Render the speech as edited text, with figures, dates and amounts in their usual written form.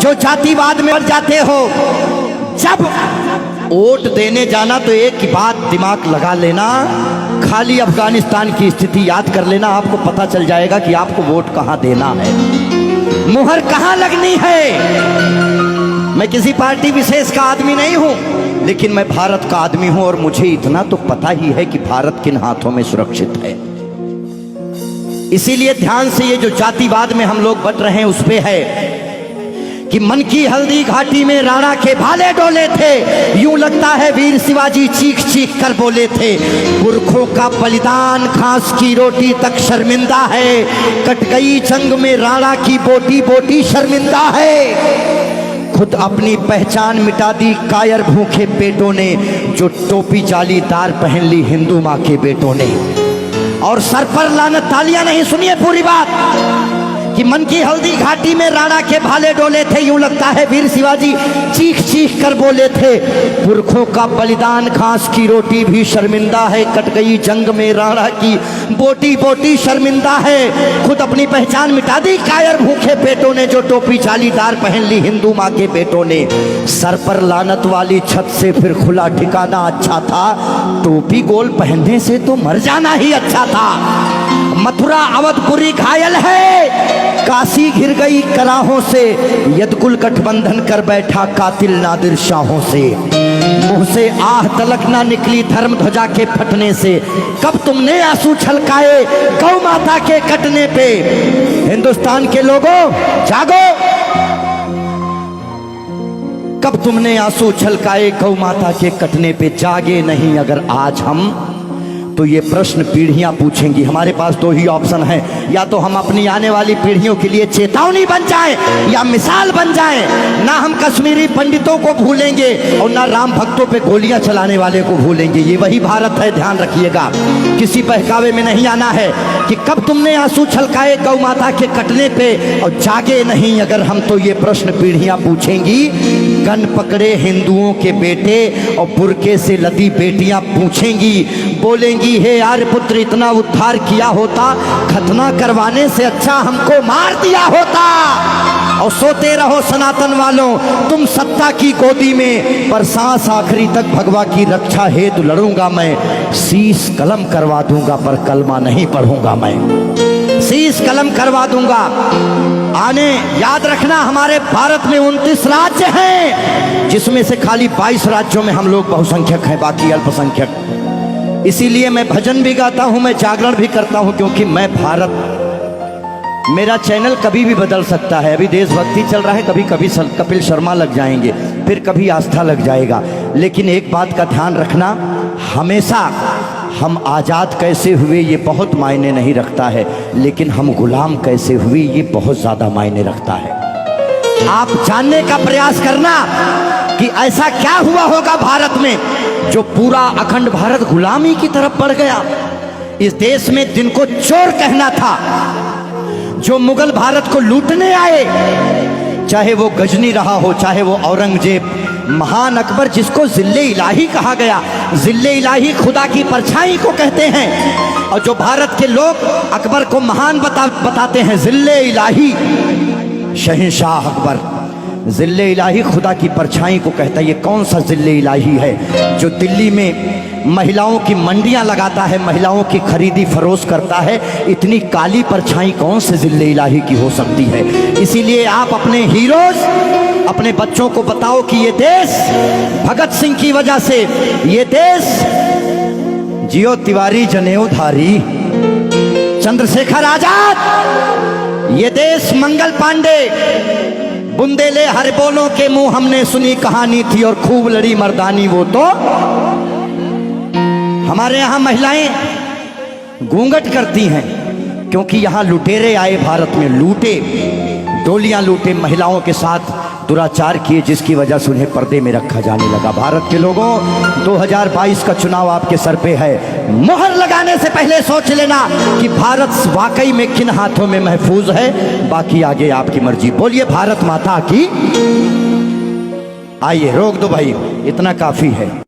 जो जातिवाद में मर जाते हो, जब वोट देने जाना तो एक ही बात दिमाग लगा लेना, खाली अफगानिस्तान की स्थिति याद कर लेना, आपको पता चल जाएगा कि आपको वोट कहां देना है, मुहर कहां लगनी है। मैं किसी पार्टी विशेष का आदमी नहीं हूं, लेकिन मैं भारत का आदमी हूं और मुझे इतना तो पता ही है कि भारत किन हाथों में सुरक्षित है। इसीलिए ध्यान से ये जो जातिवाद में हम लोग बट रहे हैं उस पे है कि मन की हल्दी घाटी में राणा के भाले डोले थे, यूं लगता है वीर शिवाजी चीख चीख कर बोले थे। पुरखों का बलिदान घास की रोटी तक शर्मिंदा है, कट गई जंग में राणा की बोटी बोटी शर्मिंदा है। खुद अपनी पहचान मिटा दी कायर भूखे पेटों ने, जो टोपी जालीदार पहन ली हिंदू माँ के बेटों ने। और सर पर लानत, तालियां नहीं, सुनिए पूरी बात, कि मन की हल्दी घाटी में राणा के भाले डोले थे, यूं लगता है वीर शिवाजी चीख चीख कर बोले थे। पुरखों का बलिदान घास की रोटी भी शर्मिंदा है, कट गई जंग में राणा की बोटी बोटी शर्मिंदा है। खुद अपनी पहचान मिटा दी कायर भूखे पेटों ने, जो टोपी जालीदार पहन ली हिंदू माँ के बेटों ने। सर पर लानत वाली छत से फिर खुला ठिकाना अच्छा था, टोपी गोल पहनने से तो मर जाना ही अच्छा था। मथुरा अवधपुरी घायल है, काशी घिर गई कराहों से, यदकुल गठबंधन कर बैठा कातिल नादिर शाहों से। मुंह से आह तलक ना निकली धर्म ध्वजा के फटने से, कब तुमने आंसू छलकाए गौ माता के कटने पे। हिंदुस्तान के लोगों जागो, कब तुमने आंसू छलकाए गौ माता के कटने पे। जागे नहीं अगर आज हम, तो ये प्रश्न पीढ़ियां पूछेंगी। हमारे पास दो ही ऑप्शन है, या तो हम अपनी आने वाली पीढ़ियों के लिए चेतावनी बन जाएं या मिसाल बन जाएं। ना हम कश्मीरी पंडितों को भूलेंगे और ना राम भक्तों पे गोलियां चलाने वाले को भूलेंगे। ये वही भारत है, ध्यान रखिएगा। किसी बहकावे में नहीं आना है कि कब तुमने आंसू छलकाए गौ माता के कटने पे, और जागे नहीं अगर हम, तो ये प्रश्न पीढ़ियां पूछेंगी। गन पकड़े हिंदुओं के बेटे और बुरके से लदी बेटियां पूछेंगी, बोलेंगी हे आर्यपुत्र इतना उद्धार किया होता, खतना करवाने से अच्छा हमको मार दिया होता। और सोते रहो सनातन वालों तुम सत्ता की गोदी में, पर सांस आखिरी तक भगवा की रक्षा हेतु लड़ूंगा मैं। शीश कलम करवा दूंगा पर कलमा नहीं पढ़ूंगा मैं, शीश कलम करवा दूंगा। आने याद रखना, हमारे भारत में 29 राज्य हैं, जिसमें से खाली 22 राज्यों में हम लोग बहुसंख्यक हैं, बाकी अल्पसंख्यक। इसीलिए मैं भजन भी गाता हूं, मैं जागरण भी करता हूं, क्योंकि मैं भारत, मेरा चैनल कभी भी बदल सकता है। अभी देशभक्ति चल रहा है, कभी कभी कपिल शर्मा लग जाएंगे, फिर कभी आस्था लग जाएगा। लेकिन एक बात का ध्यान रखना, हमेशा हम आज़ाद कैसे हुए ये बहुत मायने नहीं रखता है, लेकिन हम गुलाम कैसे हुए ये बहुत ज़्यादा मायने रखता है। आप जानने का प्रयास करना कि ऐसा क्या हुआ होगा भारत में जो पूरा अखंड भारत गुलामी की तरफ बढ़ गया। इस देश में जिनको चोर कहना था, जो मुगल भारत को लूटने आए, चाहे वो गजनी रहा हो, चाहे वो औरंगजेब, महान अकबर जिसको जिल्ले इलाही कहा गया, जिल्ले इलाही खुदा की परछाई को कहते हैं। और जो भारत के लोग अकबर को महान बताते हैं, जिल्ले इलाही शहंशाह अकबर, जिल्ले इलाही खुदा की परछाई को कहता है। ये कौन सा जिल्ले इलाही है जो दिल्ली में महिलाओं की मंडियां लगाता है, महिलाओं की खरीदी फरोश करता है? इतनी काली परछाई कौन से जिल्ले इलाही की हो सकती है? इसीलिए आप अपने हीरोज, अपने बच्चों को बताओ कि ये देश भगत सिंह की वजह से, ये देश जियो तिवारी जनेऊधारी, चंद्रशेखर आजाद, ये देश मंगल पांडे, बुंदेले हर बोलों के मुंह हमने सुनी कहानी थी और खूब लड़ी मर्दानी वो तो। हमारे यहाँ महिलाएं घूंघट करती हैं क्योंकि यहाँ लुटेरे आए भारत में, लूटे, डोलियां लूटे, महिलाओं के साथ दुराचार किए, जिसकी वजह से उन्हें पर्दे में रखा जाने लगा। भारत के लोगों, 2022 का चुनाव आपके सर पे है। मोहर लगाने से पहले सोच लेना कि भारत वाकई में किन हाथों में महफूज है। बाकी आगे आपकी मर्जी। बोलिए भारत माता की। आइए, रोक दो भाई, इतना काफी है।